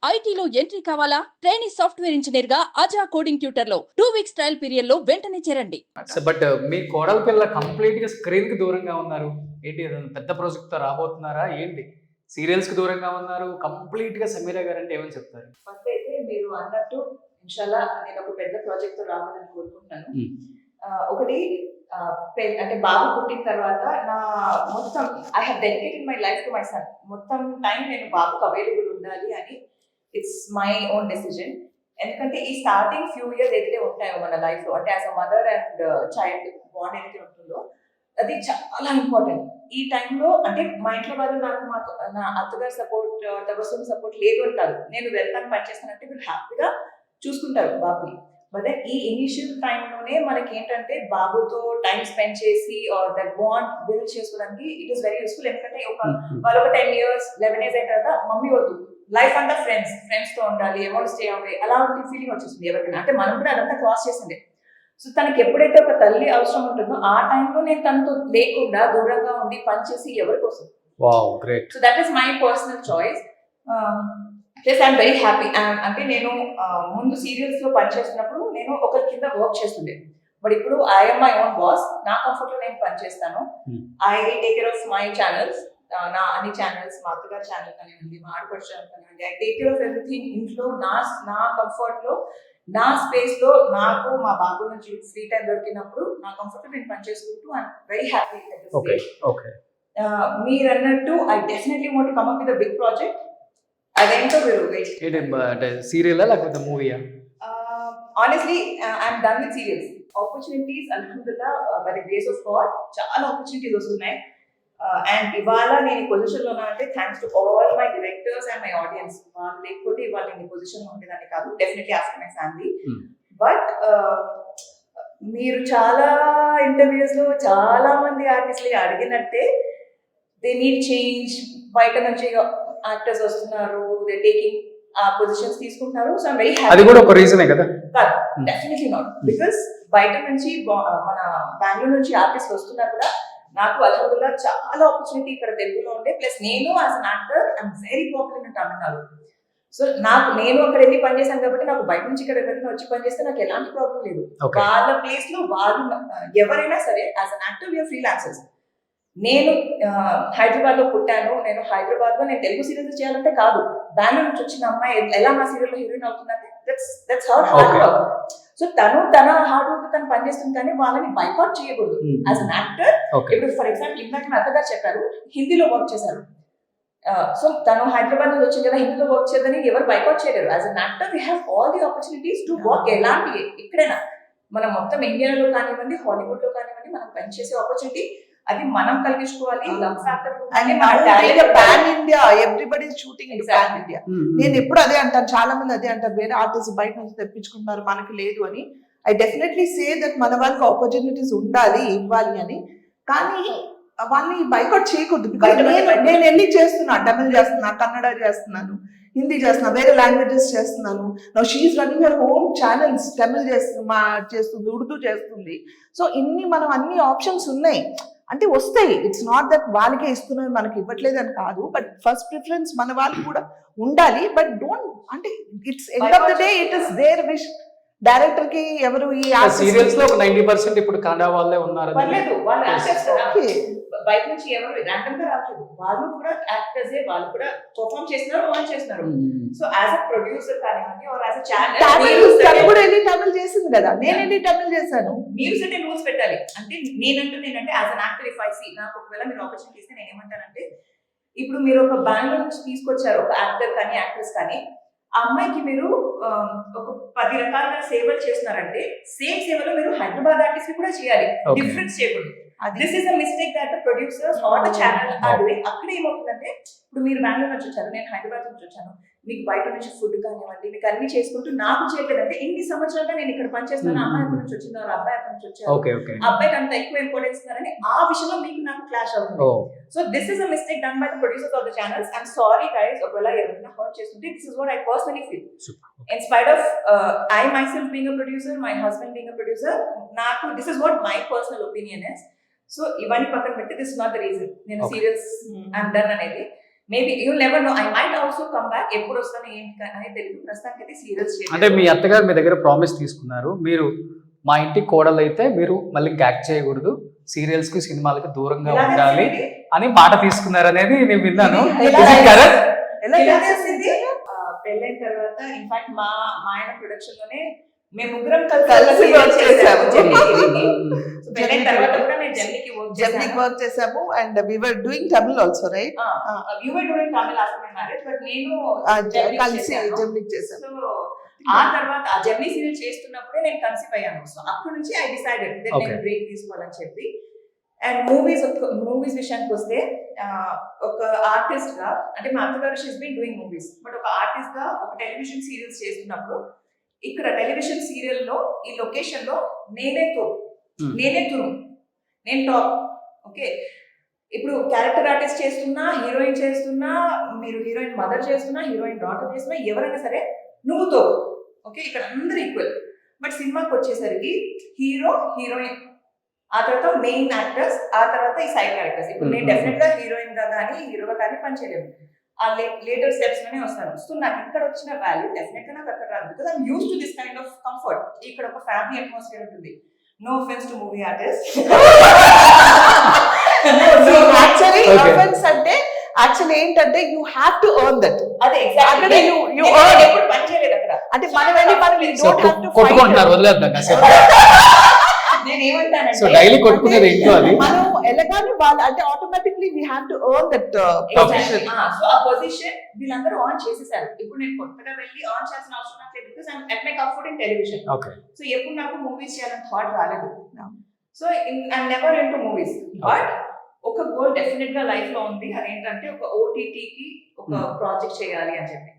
ఐటీలో ఎంట్రీ కావాలా? Trainee software engineer గా అజా కోడింగ్ ట్యూటర్ లో 2 వీక్స్ ట్రయల్ పీరియడ్ లో వెంటనే చేరండి. బట్ మీ కోడల పిల్ల కంప్లీట్ గా స్క్రీన్ కి దూరంగా ఉన్నారు. ఏంటి ఏదైనా పెద్ద ప్రాజెక్ట్ తో రాబోతున్నారా ఏంటి? సీరియల్స్ కి దూరంగా ఉన్నారు. కంప్లీట్ గా సమీరా గారు అంటే ఏమని చెప్తారు? ఫస్ట్ అయితే మీరు అన్నట్టు ఇన్షాల్లా నేను ఒక పెద్ద ప్రాజెక్ట్ తో రావాలని కోరుకుంటున్నాను. ఒకటి అంటే బాబు పుట్టిన తర్వాత నా మొత్తం I have dedicated my life to my son. మొత్తం టైం నేను బాబుకు అవైలబుల్ ఉండాలి అని ఇట్స్ మై ఓన్ డెసిజన్. ఎందుకంటే ఈ స్టార్టింగ్ ఫ్యూ ఇయర్స్ ఏదైతే ఉంటాయో మన లైఫ్ లో, అంటే as a mother and child bond ఏదైతే ఉంటుందో అది చాలా ఇంపార్టెంట్. ఈ టైంలో అంటే మా ఇంట్లో వాళ్ళు మాకు నా అత్తగారి సపోర్ట్, తబస్సుమ్ సపోర్ట్ లేదు అని కాదు, నేను వెళ్తాను పనిచేస్తానంటే వీళ్ళు హ్యాపీగా చూసుకుంటారు బాబుని. బట్ ఈ ఇనిషియల్ టైంలోనే మనకి ఏంటంటే బాబుతో టైం స్పెండ్ చేసి దట్ బాండ్ బిల్డ్ చేసుకోవడానికి ఇట్ ఈస్ వెరీ యూస్ఫుల్. ఎందుకంటే వాళ్ళు ఒక 10 years 11 years అయిన తర్వాత మమ్మీ వద్దు, లైఫ్ అంతా ఫ్రెండ్స్ తో ఉండాలి, ఎవరు స్టే అవే అలాంటి ఫీలింగ్ వచ్చేసింది ఎవరికైనా. అంటే మనం కూడా అదంతా క్రాస్ చేసింది. సో తనకి ఎప్పుడైతే ఒక తల్లి అవసరం ఉంటుందో ఆ టైంలో నేను తనతో లేకుండా దూరంగా ఉండి పనిచేసి ఎవరి కోసం. So that is my personal choice. Plus I'm very happy. అంటే నేను ముందు సీరియల్స్ లో పనిచేస్తున్నప్పుడు నేను ఒకరి కింద వర్క్ చేస్తుండే. బట్ ఇప్పుడు ఐఎమ్ మై ఓన్ బాస్. నా కంఫర్ట్ లో నేను పనిచేస్తాను. I take care of my channels, నా అన్ని ఛానల్స్, మా అత్తగారి ఛానల్ కానివ్వండి, మా ఆడపడి ఛానల్ కానివ్వండి. I take care of everything. ఇంట్లో నా కంఫర్ట్ లో, నా స్పేస్ లో నాకు మా బాబు నుంచి ఫ్రీ టైం దొరికినప్పుడు నా కంఫర్ట్ లో నేను పనిచేసుకుంటూ ఐఎమ్ వెరీ హ్యాపీ. మీరు అన్నట్టు I definitely want to come up with a big project. అదేంటో మీరు అంటే సీరియల్ లేకపోతే మూవీయా? Honestly I'm done with serials. Opportunities అల్హమ్దుల్లా by the grace of God చాలా ఆపర్చునిటీస్ వస్తున్నాయి. అండ్ ఇవాళ నేను ఈ పొజిషన్ లో ఉన్నా అంటే thanks to all my directors and my audience. వాళ్ళు లేకపోతే ఇవాళ నేను ఈ పొజిషన్ లో ఉండేదాన్ని కాదు. Definitely after my family. But మీరు చాలా ఇంటర్వ్యూస్ లో చాలా మంది ఆర్టిస్టులు అడిగినట్టే దే నీడ్ చేంజ్. బయట నుంచి యాక్టర్స్ వస్తున్నారు, దే టేకింగ్ ఆ పొజిషన్స్ తీసుకుంటున్నారు. So I'm very happy. అది కూడా ఒక రీజనే కదా? Definitely not. బికాస్ బయట నుంచి మన బెంగళూరు నుంచి ఆర్టిస్ట్ వస్తున్నా కూడా నాకు అల్హమ్దుల్లా చాలా ఆపర్చునిటీ ఇక్కడ తెలుగులో ఉండే. ప్లస్ నేను as an actor I'm very popular in Tamil Nadu. So నేను అక్కడ వెళ్ళి పనిచేశాను కాబట్టి నాకు బయట నుంచి ఇక్కడ ఎవరైనా వచ్చి పనిచేస్తే నాకు ఎలాంటి ప్రాబ్లం లేదు. వాళ్ళ ప్లేస్ లో వాళ్ళు ఎవరైనా సరే as an actor we are freelancers. నేను హైదరాబాద్ లో పుట్టాను. నేను హైదరాబాద్ లో నేను తెలుగు సీరియల్స్ చేయాలంటే కాదు, బెంగళూరు నుంచి వచ్చిన అమ్మాయి ఎలా నా సీరియల్ లో హీరోయిన్ అవుతుందంటే that's how hard work. So తన హార్డ్ వర్క్ తను పనిచేస్తుంది, కానీ వాళ్ళని బైకాట్ చేయకూడదు యాజ్ అన్ యాక్టర్. ఇప్పుడు ఫర్ ఎగ్జాంపుల్ ఇందాక నా అత్తగారు చెప్పారు హిందీలో వర్క్ చేశారు. సో తను హైదరాబాద్ నుంచి వచ్చింది కదా, హిందీలో వర్క్ చేయదని ఎవరు బైకాట్ చేయలేరు. As an actor we have all the opportunities to work. ఎలాంటి ఎక్కడైనా మనం మొత్తం ఇండియాలో కానివ్వండి, హాలీవుడ్ లో కానివ్వండి, మనం పనిచేసే ఆపర్చునిటీ అది మనం కలిగించుకోవాలి. Pan India, everybody shooting in pan India. నేను ఎప్పుడు అదే అంటాను, చాలా మంది అదే అంటారు, వేరే ఆర్టిస్ట్ బయట నుంచి తెప్పించుకుంటున్నారు మనకి లేదు అని. ఐ డెఫినెట్లీ సే దట్ మన వాళ్ళకి ఆపర్చునిటీస్ ఉండాలి, ఇవ్వాలి అని. కానీ వాళ్ళని బైకాట్ చేయకూడదు. నేను వెళ్ళి చేస్తున్నా, తమిళ్ చేస్తున్నా, కన్నడ చేస్తున్నాను, హిందీ చేస్తున్నా, వేరే లాంగ్వేజెస్ చేస్తున్నాను. Now she is running her own channels. Tamil చేస్తుంది, ఉర్దూ చేస్తుంది. సో మనం అన్ని ఆప్షన్స్ ఉన్నాయి, అంటే వస్తాయి. ఇట్స్ నాట్ దట్ వాళ్ళకే ఇస్తున్నారు మనకి ఇవ్వట్లేదు అని కాదు. బట్ ఫస్ట్ ప్రిఫరెన్స్ మన వాళ్ళు కూడా ఉండాలి. బట్ డోంట్, అంటే it's end of the day it is their wish. Director కి ఎవరు ఈ సీరియల్స్ లో 90% ఇప్పుడు కన్నడ వాళ్ళే ఉన్నారు. బయట నుంచి ఎవరు ర్యాండమ్ గా రావట్లేదు, వాళ్ళు కూడా యాక్టర్స్, వాళ్ళు కూడా పర్ఫార్మ్ చేస్తున్నారు, ఆన్ చేస్తున్నారు. సో యాజ్ అ ప్రొడ్యూసర్ కానివ్వండి ఆర్ యాజ్ అ ఛానల్ కూడా ఎన్ని తమిళ్ చేసింది కదా, నేను ఎన్ని తమిళ్ చేశాను. మీరు సరే రూల్స్ పెట్టాలి. అంటే నేనంటే as an actor if I see నాకు ఒకవేళ మీరు ఆపర్చునిటీ ఇస్తే నేను ఏమంటానంటే, ఇప్పుడు మీరు ఒక బెంగళూరు నుంచి తీసుకొచ్చారు ఒక యాక్టర్ కానీ యాక్ట్రెస్ కానీ, ఆ అమ్మాయికి మీరు ఒక 10 రకాల సేవలు చేస్తున్నారంటే సేమ్ సేవలో మీరు హైదరాబాద్ ఆర్టిస్ట్ కూడా చేయాలి, డిఫరెన్స్ చేయకూడదు. This is a mistake that the producers or the channel are doing. అక్కడ ఏమవుతుందంటే, ఇప్పుడు మీరు బెంగళూరు నుంచి వచ్చారు, నేను హైదరాబాద్ నుంచి వచ్చాను, మీకు బయట నుంచి ఫుడ్ కానివ్వండి, మీకు అన్ని చేసుకుంటూ నాకు చేయలేదంటే ఇన్ని సంవత్సరాలుగా నేను ఇక్కడ పనిచేస్తున్నాను, అమ్మాయి అక్కడి నుంచి వచ్చిందో అబ్బాయి అక్కడి నుంచి వచ్చారు, అబ్బాయికి అంత ఎక్కువ ఇంపార్టెన్స్ ఇస్తున్నారని ఆ విషయంలో మీకు నాకు క్లాష్ అవుతుంది. So this is a mistake done by the producers of the channels. I'm sorry guys, ఒకవేళ ఎవరైనా హర్ట్ చేస్తుంటే this is what I personally feel. In spite of I myself being a producer, my husband being a producer, నాకు this is what my personal opinion is. So ఇవన్నీ పక్కన పెట్టి this not the reason నేను serials I'm done అనేది. Maybe you never know, I might also come back. ఎప్పుడు వస్తాను ఏంటి అనేది తెలియదు. ప్రస్తుతానికి అయితే సీరియల్స్ అంటే మీ అత్తగారు మీ దగ్గర ప్రామిస్ తీసుకున్నారు, మీరు మా ఇంటికి కోడలు అయితే మీరు మళ్ళీ యాక్ట్ చేయకూడదు, సీరియల్స్ కి సినిమాలకి దూరంగా ఉండాలి అని మాట తీసుకున్నారు అనేది నేను విన్నాను. ఎలా ఇలా తెలిసింది? తెలిసింది పెళ్ళైన తర్వాత. ఇన్ఫాక్ట్ మా ఆయన ప్రొడక్షన్ లోనే మేము ముగ్గురం కలిసి work చేసాము. పెళ్ళైన తర్వాత కూడా నేను జెమినికి జెమినికి వర్క్ చేసాము and we were doing Tamil also right. You were doing Tamil after my marriage, but నేను కలిసి జెమినికి చేసాము. సో ఆ తర్వాత ఆ జర్నీ సీరియల్ చేస్తున్నప్పుడే నేను కన్సీవ్ అయ్యాను. సో అప్పటి నుంచి ఐ డిసైడెడ్ దట్ నేను బ్రేక్ తీసుకోవాలని చెప్పి. అండ్ మూవీస్ విషయానికి వస్తే ఒక ఆర్టిస్ట్ గా, అంటే మా అత్తగారు she's been doing movies, but ఒక ఆర్టిస్ట్ గా ఒక టెలివిజన్ సీరియల్స్ చేస్తున్నప్పుడు ఇక్కడ టెలివిజన్ సీరియల్ లో ఈ లొకేషన్ లో నేనే తురు, నేను టాప్. ఓకే, ఇప్పుడు క్యారెక్టర్ ఆర్టిస్ట్ చేస్తున్నా, హీరోయిన్ చేస్తున్నా, మీరు హీరోయిన్ మదర్ చేస్తున్నా, హీరోయిన్ డాటర్ చేస్తున్నా, ఎవరైనా సరే నువ్వు తో. ఓకే, ఇక్కడ అందరు ఈక్వల్. బట్ సినిమాకి వచ్చేసరికి హీరో, హీరోయిన్, ఆ తర్వాత మెయిన్ యాక్టర్స్, ఆ తర్వాత ఈ సైడ్ క్యారెక్టర్స్. ఇప్పుడు నేను డెఫినెట్ గా హీరోయిన్ గా కానీ హీరోగా కానీ పనిచేయలేము. ఆ లేటర్ స్టెప్స్ లోనే వస్తాను. సో నాకు ఇక్కడ వచ్చిన వాల్యూ డెఫినెట్ గా నాకు అక్కడ రాదు. Because I'm used to this kind of comfort. ఇక్కడ ఒక ఫ్యామిలీ అట్మాస్ఫియర్ ఉంటుంది. No offence to movie artist. Actually ఏంటంటే you have to earn that. అదే అక్కడ you earn. ఎప్పుడు పని చేయలేదు అక్కడ. అంటే మనం we don't have to కొట్టుకుంటున్నారు, వదిలేద్దాం కాసేపు. నేను ఏమంటానంటే సో డైలీ కొట్టుకునేది ఇంట్లో అది. మనం ఎలాగానే వాళ్ళు అంటే automatically we have to earn that position. So ఆ పొజిషన్ వీళ్ళందరూ ఆన్ చేసేసారు. ఇప్పుడు నేను కొత్తగా వెళ్ళి ఆన్ చేయాల్సిన అవసరం నాకు లేదు. Because I'm at my comfort in television. Okay, so ఎప్పుడు నాకు మూవీస్ చేయాలని థాట్ రాలేదు. So I'm never into movies. But ఒక గోల్ డెఫినెట్ గా లైఫ్ లో ఉంది, అదేంటంటే ఒక ఓటీటీకి ఒక ప్రాజెక్ట్ చేయాలి అని చెప్పి.